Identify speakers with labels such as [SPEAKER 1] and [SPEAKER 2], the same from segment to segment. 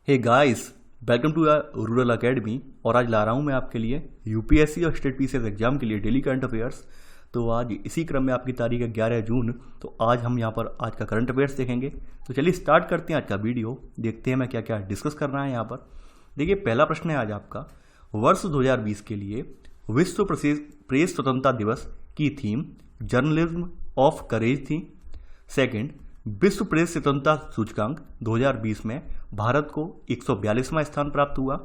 [SPEAKER 1] Hey guys, welcome to rural academy. और आज ला रहा हूँ मैं आपके लिए यूपीएससी और स्टेट पीसीएस एग्जाम के लिए डेली करंट अफेयर्स। तो आज इसी क्रम में आपकी तारीख है 11 जून। तो आज हम यहाँ पर आज का करंट अफेयर्स देखेंगे। तो चलिए स्टार्ट करते हैं आज का वीडियो। देखते हैं मैं क्या क्या डिस्कस करना है यहाँ पर। देखिए, पहला प्रश्न है आज आपका, वर्ष 2020 के लिए विश्व प्रेस स्वतंत्रता दिवस की थीम जर्नलिज्म ऑफ करेज थी। सेकंड, विश्व प्रेस स्वतंत्रता सूचकांक 2020 में भारत को 142वां स्थान प्राप्त हुआ।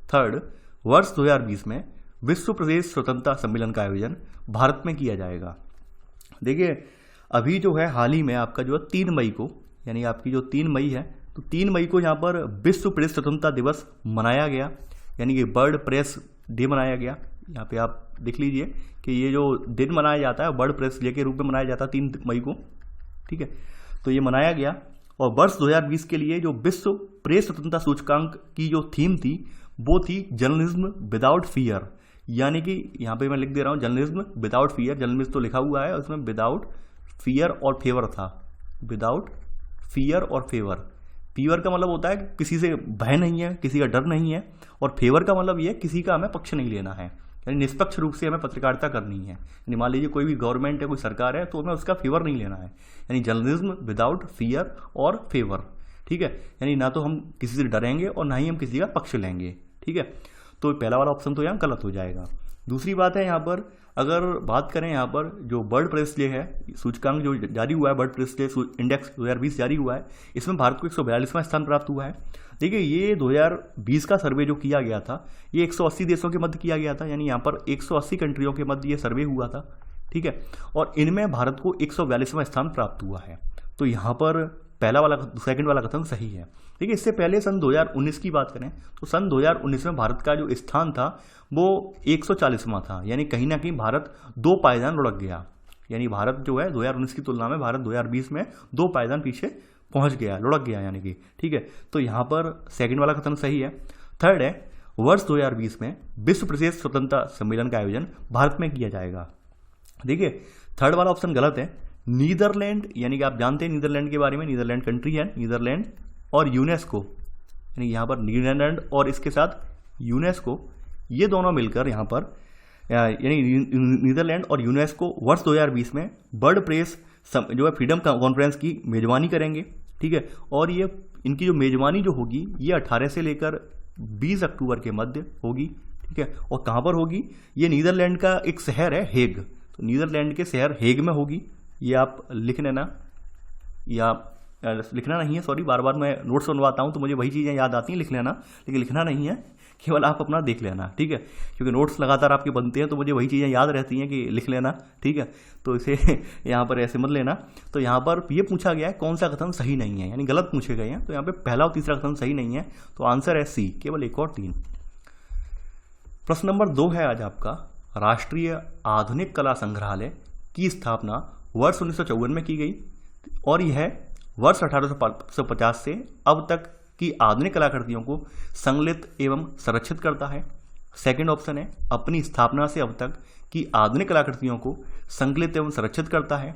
[SPEAKER 1] थर्ड, वर्ष 2020 में विश्व प्रेस स्वतंत्रता सम्मेलन का आयोजन भारत में किया जाएगा। देखिए, अभी जो है हाल ही में आपका जो है 3 मई को, यानी आपकी जो 3 मई है, तो 3 मई को यहाँ पर विश्व प्रेस स्वतंत्रता दिवस मनाया गया, यानी कि वर्ल्ड प्रेस डे मनाया गया। यहाँ पे आप देख लीजिए कि ये जो दिन मनाया जाता है वर्ल्ड प्रेस डे के रूप में मनाया जाता है 3 मई को। ठीक है, तो ये मनाया गया। और वर्ष 2020 के लिए जो विश्व प्रेस स्वतंत्रता सूचकांक की जो थीम थी वो थी जर्नलिज्म विदाउट फियर, यानी कि यहाँ पे मैं लिख दे रहा हूँ जर्नलिज्म विदाउट फियर। जर्नलिज्म तो लिखा हुआ है, उसमें विदाउट फियर और फेवर था। विदाउट फियर और फेवर, फीवर का मतलब होता है कि किसी से भय नहीं है, किसी का डर नहीं है। और फेवर का मतलब ये है किसी का हमें पक्ष नहीं लेना है, यानी निष्पक्ष रूप से हमें पत्रकारिता करनी है। यानी मान लीजिए कोई भी गवर्नमेंट है, कोई सरकार है, तो हमें उसका फेवर नहीं लेना है। यानी जर्नलिज्म विदाउट फियर और फेवर। ठीक है, यानी ना तो हम किसी से डरेंगे और ना ही हम किसी का पक्ष लेंगे। ठीक है, तो पहला वाला ऑप्शन तो यहाँ गलत हो जाएगा। दूसरी बात है यहाँ पर, अगर बात करें यहाँ पर जो वर्ल्ड प्रेस डे है सूचकांक जो जारी हुआ है, वर्ल्ड प्रेस डे इंडेक्स 2020 जारी हुआ है, इसमें भारत को 142वां स्थान प्राप्त हुआ है। देखिए, ये 2020 का सर्वे जो किया गया था ये 180 देशों के मध्य किया गया था, यानी यहाँ पर 180 कंट्रियों के मध्य ये सर्वे हुआ था। ठीक है, और इनमें भारत को 142वां स्थान प्राप्त हुआ है। तो यहाँ पर सेकंड वाला कथन सही है। देखिए, इससे पहले सन 2019 की बात करें तो सन 2019 में भारत का जो स्थान था वो 140वां था, यानी कहीं ना कहीं भारत 2 पायदान लुढ़क गया। यानी भारत जो है 2019 की तुलना में भारत 2020 में 2 पायदान पीछे पहुंच गया, लुढ़क गया यानी कि। ठीक है, तो यहाँ पर सेकंड वाला कथन सही है। थर्ड है, वर्ष 2020 में विश्व प्रेस स्वतंत्रता सम्मेलन का आयोजन भारत में किया जाएगा। देखिए, थर्ड वाला ऑप्शन गलत है। नीदरलैंड, यानी कि आप जानते हैं नीदरलैंड के बारे में, नीदरलैंड कंट्री है, नीदरलैंड और यूनेस्को, यानी यहाँ पर नीदरलैंड और इसके साथ यूनेस्को, ये दोनों मिलकर यहाँ पर, यानी नीदरलैंड और यूनेस्को वर्ष 2020 में वर्ल्ड प्रेस जो है फ्रीडम कॉन्फ्रेंस की मेजबानी करेंगे। ठीक है, और ये इनकी जो मेजबानी जो होगी ये 18 से लेकर 20 अक्टूबर के मध्य होगी। ठीक है, और कहाँ पर होगी? ये नीदरलैंड का एक शहर है हेग, तो नीदरलैंड के शहर हेग में होगी। ये आप लिख लेना, या लिखना नहीं है, सॉरी, बार बार मैं नोट्स बनवाता हूँ तो मुझे वही चीज़ें याद आती हैं, लिख लेना, लेकिन लिखना नहीं है, केवल आप अपना देख लेना। ठीक है, क्योंकि नोट्स लगातार आपके बनते हैं तो मुझे वही चीज़ें याद रहती हैं कि लिख लेना। ठीक है, तो इसे यहाँ पर ऐसे मत लेना। तो यहाँ पर ये पूछा गया है कौन सा कथन सही नहीं है, यानी गलत पूछे गए हैं। तो यहाँ पे पहला और तीसरा कथन सही नहीं है, तो आंसर है सी, केवल 1 और 3। प्रश्न नंबर 2 है आज आपका, राष्ट्रीय आधुनिक कला संग्रहालय की स्थापना वर्ष 1954 में की गई और यह वर्ष 1850 से अब तक की आधुनिक कलाकृतियों को संकलित एवं संरक्षित करता है। सेकंड ऑप्शन है, अपनी स्थापना से अब तक की आधुनिक कलाकृतियों को संकलित एवं संरक्षित करता है।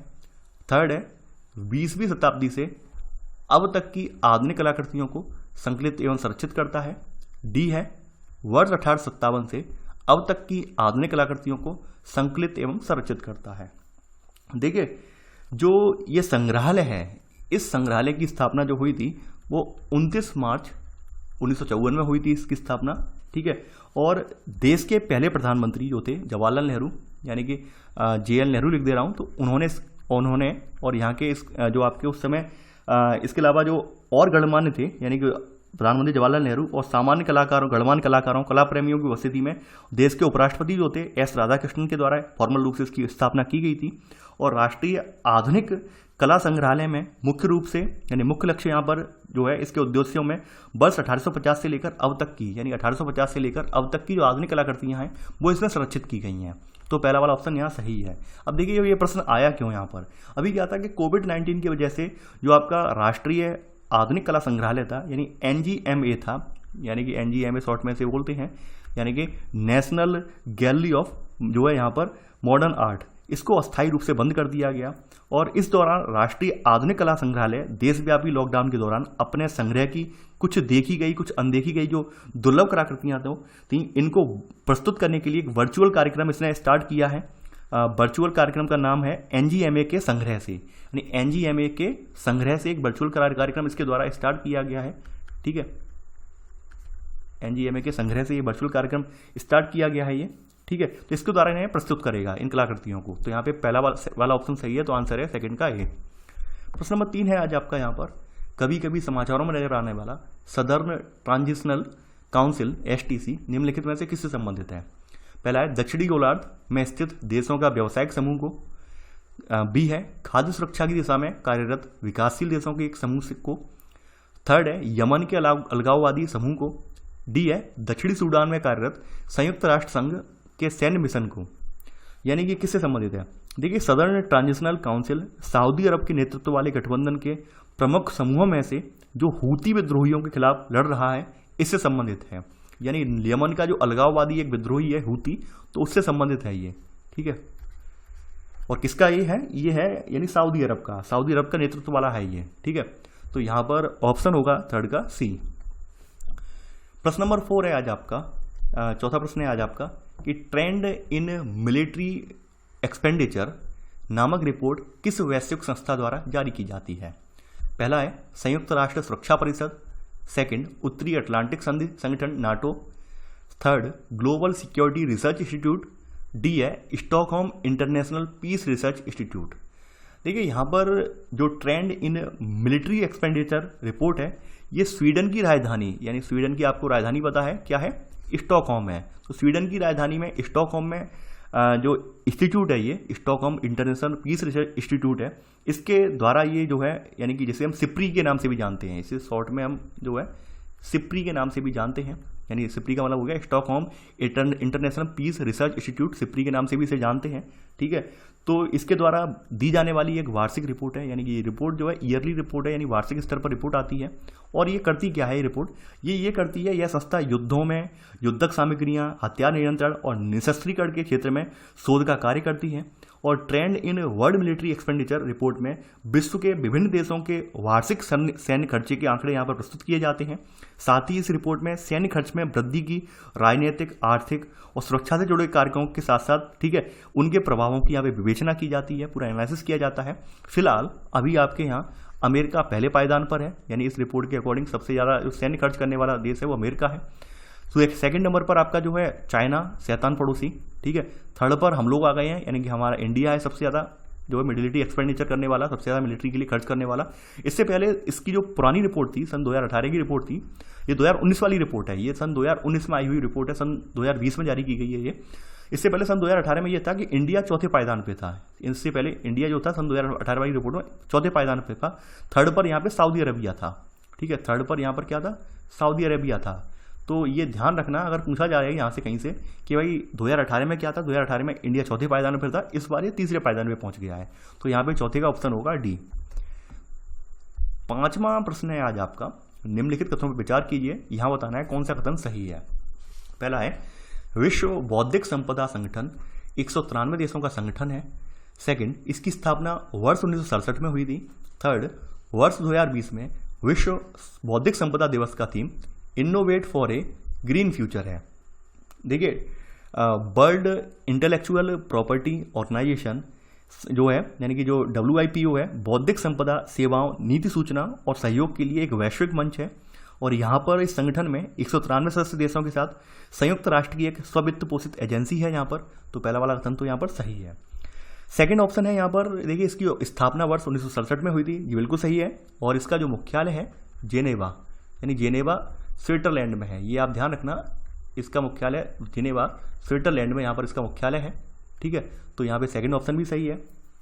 [SPEAKER 1] थर्ड है, 20वीं शताब्दी से अब तक की आधुनिक कलाकृतियों को संकलित एवं संरक्षित करता है। डी है, वर्ष 1857 से अब तक की आधुनिक कलाकृतियों को संकलित एवं संरक्षित करता है। देखिए, जो ये संग्रहालय है, इस संग्रहालय की स्थापना जो हुई थी वो 29 मार्च 1954 में हुई थी इसकी स्थापना। ठीक है, और देश के पहले प्रधानमंत्री जो थे जवाहरलाल नेहरू, यानी कि JL नेहरू लिख दे रहा हूँ, तो उन्होंने और यहाँ के जो आपके उस समय इसके अलावा जो और गणमान्य थे, यानी कि प्रधानमंत्री जवाहरलाल नेहरू और सामान्य कलाकारों, गणमान्य कलाकारों, कला प्रेमियों की उपस्थिति में देश के उपराष्ट्रपति जो थे S राधाकृष्णन के द्वारा फॉर्मल रूप से इसकी स्थापना की गई थी। और राष्ट्रीय आधुनिक कला संग्रहालय में मुख्य रूप से, यानी मुख्य लक्ष्य यहाँ पर जो है इसके उद्देश्यों में वर्ष 1850 से लेकर अब तक की, यानी 1850 से लेकर अब तक की जो आधुनिक कलाकृतियाँ हैं वो इसमें संरक्षित की गई हैं। तो पहला वाला ऑप्शन यहाँ सही है। अब देखिए, ये प्रश्न आया क्यों यहाँ पर। अभी क्या था कि कोविड-19 की वजह से जो आपका राष्ट्रीय आधुनिक कला संग्रहालय था, यानी NGMA था, यानी कि NGMA शॉर्ट में से बोलते हैं, यानी कि नेशनल गैलरी ऑफ जो है यहाँ पर मॉडर्न आर्ट, इसको अस्थायी रूप से बंद कर दिया गया। और इस दौरान राष्ट्रीय आधुनिक कला संग्रहालय देशव्यापी लॉकडाउन के दौरान अपने संग्रह की कुछ देखी गई, कुछ अनदेखी गई जो दुर्लभ कलाकृतियां थी, इनको प्रस्तुत करने के लिए एक वर्चुअल कार्यक्रम इसने स्टार्ट किया है। वर्चुअल कार्यक्रम का नाम है एनजीएमए के संग्रह से, यानी एनजीएमए के संग्रह से एक वर्चुअल कार्यक्रम इसके द्वारा स्टार्ट किया गया है। ठीक है, एनजीएमए के संग्रह से ये वर्चुअल कार्यक्रम स्टार्ट किया गया है ये। ठीक है, तो इसके द्वारा इन्हें प्रस्तुत करेगा इन कलाकृतियों को। तो यहाँ पे पहला वाला ऑप्शन सही है, तो आंसर है सेकंड का ए। प्रश्न नंबर 3 है आज आपका यहाँ पर, कभी कभी समाचारों में नजर आने वाला सदर्न ट्रांजिशनल काउंसिल एसटीसी निम्नलिखित में से किससे संबंधित है? पहला है दक्षिणी गोलार्ध में स्थित देशों का व्यावसायिक समूह को, बी है खाद्य सुरक्षा की दिशा में कार्यरत विकासशील देशों के एक समूह को, थर्ड है यमन के अलगाववादी समूह को, डी है दक्षिणी सूडान में कार्यरत संयुक्त राष्ट्र संघ के सैन्य मिशन को। यानी कि किससे संबंधित है? देखिए, सदर्न ट्रांजिशनल काउंसिल सऊदी अरब के नेतृत्व वाले गठबंधन के प्रमुख समूहों में से जो हूती विद्रोहियों के खिलाफ लड़ रहा है, इससे संबंधित है। यानी यमन का जो अलगाववादी एक विद्रोही है हूती, तो उससे संबंधित है ये। ठीक है, और किसका ये है यानी सऊदी अरब का नेतृत्व वाला है ये। ठीक है, तो यहां पर ऑप्शन होगा थर्ड का सी। प्रश्न नंबर 4 है आज आपका, चौथा प्रश्न है आज आपका कि ट्रेंड इन मिलिट्री एक्सपेंडिचर नामक रिपोर्ट किस वैश्विक संस्था द्वारा जारी की जाती है? पहला है संयुक्त राष्ट्र सुरक्षा परिषद, सेकंड उत्तरी अटलांटिक संधि संगठन NATO, third global security research institute, डी है Stockholm international Peace Research institute. देखिए, यहाँ पर जो trend in military expenditure report है, ये स्वीडन की राजधानी, यानी स्वीडन की आपको राजधानी पता है क्या है? स्टॉकहोम है। तो स्वीडन की राजधानी में स्टॉकहोम में जो इंस्टीट्यूट है, ये Stockholm international Peace Research Institute है, इसके द्वारा ये जो है, यानी कि जिसे हम सिप्री के नाम से भी जानते हैं, इसे शॉर्ट में हम जो है सिप्री के नाम से भी जानते हैं, यानी सिप्री का मतलब हो गया Stockholm international Peace Research Institute, SIPRI के नाम से भी इसे जानते हैं। ठीक है, तो इसके द्वारा दी जाने वाली एक वार्षिक रिपोर्ट है, यानी कि ये रिपोर्ट जो है ईयरली रिपोर्ट है, यानी वार्षिक स्तर पर रिपोर्ट आती है। और ये करती क्या है ये रिपोर्ट? ये करती है, यह संस्था युद्धों में युद्धक सामग्रियां, हथियार नियंत्रण और निशस्त्रीकरण के क्षेत्र में शोध का कार्य करती है। और trend in world military expenditure report में विश्व के विभिन्न देशों के वार्षिक सैन्य खर्चे के आंकड़े यहाँ पर प्रस्तुत किए जाते हैं। साथ ही इस रिपोर्ट में सैन्य खर्च में वृद्धि की राजनीतिक, आर्थिक और सुरक्षा से जुड़े कारकों के साथ साथ, ठीक है, उनके प्रभावों की यहाँ पे विवेचना की जाती है, पूरा एनालिसिस किया जाता है। फिलहाल अभी आपके यहाँ अमेरिका पहले पायदान पर है, यानी इस रिपोर्ट के अकॉर्डिंग सबसे ज़्यादा जो सैन्य खर्च करने वाला देश है वो अमेरिका है। तो एक सेकंड नंबर पर आपका जो है चाइना, शैतान पड़ोसी। ठीक है, थर्ड पर हम लोग आ गए हैं, यानी कि हमारा इंडिया है सबसे ज़्यादा जो है मिलिट्री एक्सपेंडिचर करने वाला, सबसे ज़्यादा मिलिट्री के लिए खर्च करने वाला। इससे पहले इसकी जो पुरानी रिपोर्ट थी, सन 2018 की रिपोर्ट थी, ये 2019 वाली रिपोर्ट है, ये सन 2019 में आई हुई रिपोर्ट है, सन 2020 में जारी की गई है ये। इससे पहले सन 2018 में ये था कि इंडिया चौथे पायदान पे था। इससे पहले इंडिया जो था सन 2018 वाली रिपोर्ट में चौथे पायदान पे था। थर्ड पर यहाँ पे सऊदी अरेबिया था। ठीक है, थर्ड पर यहाँ पर क्या था? सऊदी अरेबिया था। तो ये ध्यान रखना, अगर पूछा जाएगा यहाँ से कहीं से कि भाई 2018 में क्या था, 2018 में इंडिया चौथे पायदान पर था, इस बार ये तीसरे पायदान पे पहुंच गया है। तो यहाँ पे चौथे का ऑप्शन होगा डी। पांचवा प्रश्न है आज आपका, निम्नलिखित कथनों पर विचार कीजिए, यहाँ बताना है कौन सा कथन सही है। पहला है विश्व बौद्धिक संपदा संगठन 193 देशों का संगठन है। सेकंड, इसकी स्थापना वर्ष 1967 में हुई थी। थर्ड, वर्ष 2020 में विश्व बौद्धिक संपदा दिवस का theme innovate for a green future है। देखिए, वर्ल्ड इंटेलेक्चुअल प्रॉपर्टी ऑर्गेनाइजेशन जो है, यानी कि जो WIPO है, बौद्धिक संपदा सेवाओं, नीति सूचना और सहयोग के लिए एक वैश्विक मंच है। और यहाँ पर इस संगठन में 193 सदस्य देशों के साथ संयुक्त राष्ट्र की एक स्ववित्त पोषित एजेंसी है यहाँ पर। तो पहला वाला कथन तो यहाँ पर सही है। सेकंड ऑप्शन है यहाँ पर, देखिए इसकी स्थापना वर्ष 1967 में हुई थी, ये बिल्कुल सही है। और इसका जो मुख्यालय है जेनेवा, यानी जेनेवा स्विट्जरलैंड में है, ये आप ध्यान रखना, इसका मुख्यालय जेनेवा स्विट्जरलैंड में यहाँ पर इसका मुख्यालय है। ठीक है, तो यहाँ पे सेकंड ऑप्शन भी सही है।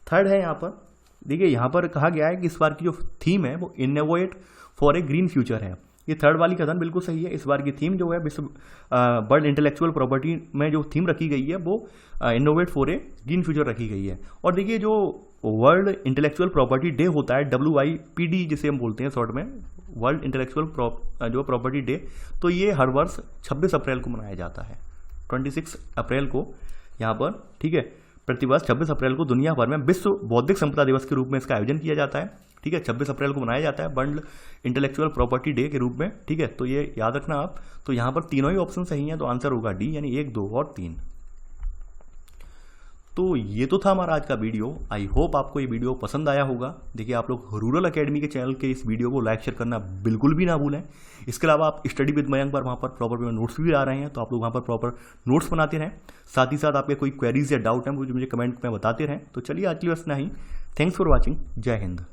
[SPEAKER 1] थर्ड है यहाँ पर, देखिए यहाँ पर कहा गया है कि इस बार की जो थीम है वो innovate for a green future है। ये थर्ड वाली कथन बिल्कुल सही है। इस बार की थीम जो है विश्व वर्ल्ड इंटेलेक्चुअल प्रॉपर्टी में जो थीम रखी गई है वो innovate for a green future रखी गई है। और देखिए जो वर्ल्ड इंटेलेक्चुअल प्रॉपर्टी डे होता है, WIPD जिसे हम बोलते हैं शॉर्ट में, वर्ल्ड इंटेलेक्चुअल जो प्रॉपर्टी डे, तो ये हर वर्ष 26 अप्रैल को मनाया जाता है, 26 अप्रैल को यहाँ पर। ठीक है, प्रतिवर्ष 26 अप्रैल को दुनिया भर में विश्व बौद्धिक संपदा दिवस के रूप में इसका आयोजन किया जाता है। ठीक है, 26 अप्रैल को मनाया जाता है वर्ल्ड इंटेलेक्चुअल प्रॉपर्टी डे के रूप में। ठीक है, तो ये याद रखना आप। तो यहाँ पर तीनों ही ऑप्शन सही हैं, तो आंसर होगा डी, यानी 1, 2 और 3। तो ये तो था हमारा आज का वीडियो। आई होप आपको ये वीडियो पसंद आया होगा। देखिए, आप लोग रूरल एकेडमी के चैनल के इस वीडियो को लाइक शेयर करना बिल्कुल भी ना भूलें। इसके अलावा आप स्टडी विद मयंक पर वहाँ पर प्रॉपर में नोट्स भी आ रहे हैं, तो आप लोग वहाँ पर प्रॉपर नोट्स बनाते रहें। साथ ही साथ आपके कोई क्वेरीज या डाउट हैं वो मुझे कमेंट में बताते रहें। तो चलिए, आज के लिए बस इतना ही। Thanks for watching. जय हिंद।